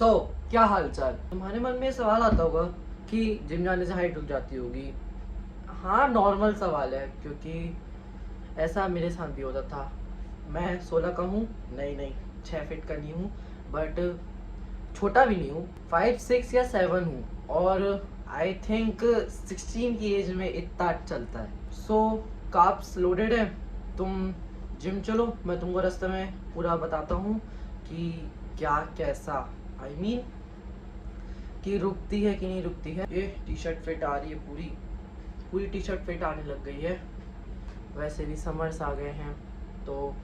क्या हाल चाल। तुम्हारे मन में सवाल आता होगा कि जिम जाने से हाइट रुक जाती होगी। हाँ, नॉर्मल सवाल है, क्योंकि ऐसा मेरे साथ भी होता था। मैं 16 का हूँ, नहीं 6 फीट का नहीं हूँ, बट छोटा भी नहीं हूँ, 5, 6 या 7 हूँ, और आई थिंक 16 की एज में इतना चलता है। कार्ब्स लोडेड है। तुम जिम चलो, मैं तुमको रास्ते में पूरा बताता हूँ कि क्या कैसा आई मीन कि रुकती है कि नहीं रुकती है। ये टी शर्ट फिट आ रही है, पूरी टी शर्ट फिट आने लग गई है। वैसे भी समर्स आ गए हैं, तो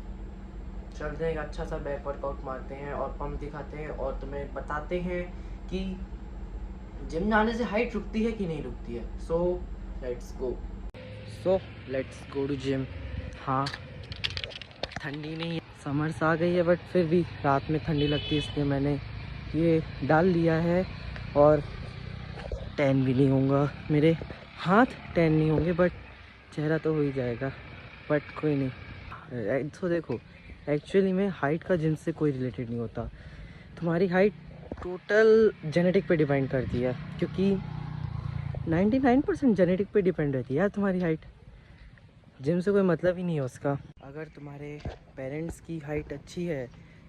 चलते हैं, एक अच्छा सा बैक वर्कआउट मारते हैं और पंप दिखाते हैं और तुम्हें बताते हैं कि जिम जाने से हाइट रुकती है कि नहीं रुकती है। Let's go to gym. हाँ, ठंडी नहीं है, समर्स आ गई है, बट फिर भी रात में ठंडी लगती है, इसलिए मैंने ये डाल लिया है। और टैन भी नहीं होगा, मेरे हाथ टैन नहीं होंगे, बट चेहरा तो हो ही जाएगा, बट कोई नहीं। तो देखो, एक्चुअली में हाइट का जिम से कोई रिलेटेड नहीं होता। तुम्हारी हाइट टोटल जेनेटिक पे डिपेंड करती है, क्योंकि 99% जेनेटिक पे डिपेंड रहती है यार तुम्हारी हाइट। जिम से कोई मतलब ही नहीं है उसका। अगर तुम्हारे पेरेंट्स की हाइट अच्छी है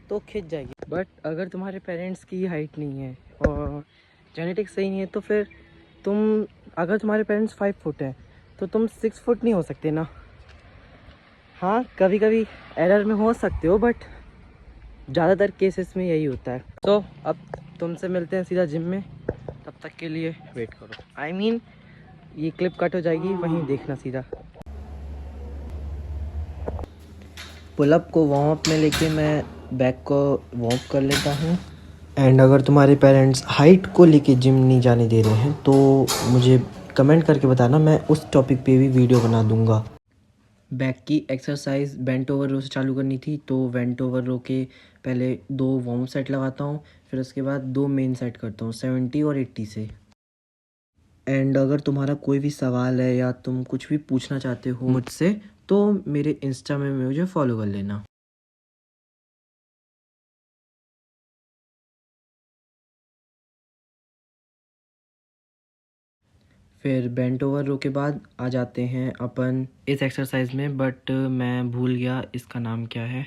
तो खिंच जाएगी, बट अगर तुम्हारे पेरेंट्स की हाइट नहीं है और जेनेटिक सही नहीं है, तो फिर तुम, अगर तुम्हारे पेरेंट्स 5 फुट हैं तो तुम 6 फुट नहीं हो सकते ना। हाँ, कभी कभी एरर में हो सकते हो, बट ज़्यादातर केसेस में यही होता है। तो अब तुमसे मिलते हैं सीधा जिम में, तब तक के लिए वेट करो। आई मीन ये क्लिप कट हो जाएगी, वहीं देखना सीधा। पुलअप को वार्म अप में लेके मैं बैक को वार्म अप कर लेता हूँ। एंड अगर तुम्हारे पेरेंट्स हाइट को लेके जिम नहीं जाने दे रहे हैं तो मुझे कमेंट करके बताना, मैं उस टॉपिक पे भी वीडियो बना दूँगा। बैक की एक्सरसाइज बेंट ओवर रो से चालू करनी थी, तो बेंट ओवर रो के पहले 2 वार्म सेट लगाता हूँ, फिर उसके बाद 2 मेन सेट करता हूँ 70 और 80 से। एंड अगर तुम्हारा कोई भी सवाल है या तुम कुछ भी पूछना चाहते हो मुझसे, तो मेरे इंस्टा में मुझे फॉलो कर लेना। फिर बेंट ओवर रो के बाद आ जाते हैं अपन इस एक्सरसाइज में, बट मैं भूल गया इसका नाम क्या है।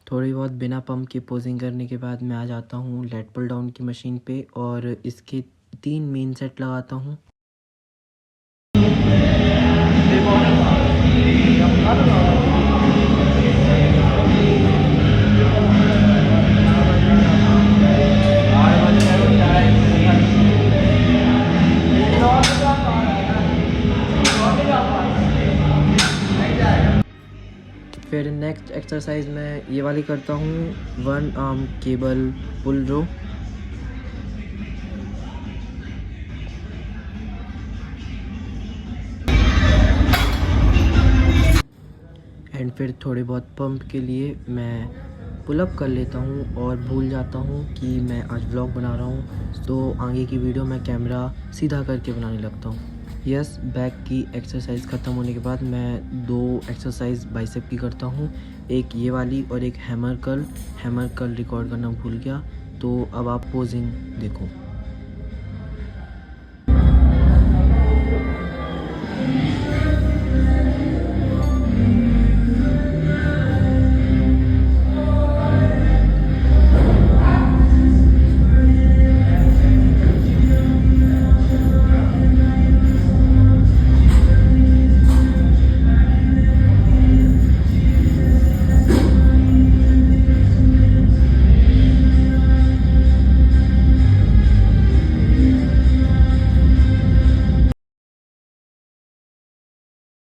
थोड़ी बहुत बिना पंप के पोजिंग करने के बाद मैं आ जाता हूँ लेट पुल डाउन की मशीन पे और इसके 3 मेन सेट लगाता हूँ। फिर नेक्स्ट एक्सरसाइज में ये वाली करता हूँ 1 arm cable pull row. And फिर थोड़े बहुत पंप के लिए मैं पुलअप कर लेता हूँ और भूल जाता हूँ कि मैं आज व्लॉग बना रहा हूँ, तो आगे की वीडियो मैं कैमरा सीधा करके बनाने लगता हूँ। यस, बैक की एक्सरसाइज ख़त्म होने के बाद मैं 2 एक्सरसाइज बाइसेप की करता हूँ, एक ये वाली और एक हैमर कर्ल रिकॉर्ड करना भूल गया। तो अब आप पोजिंग देखो।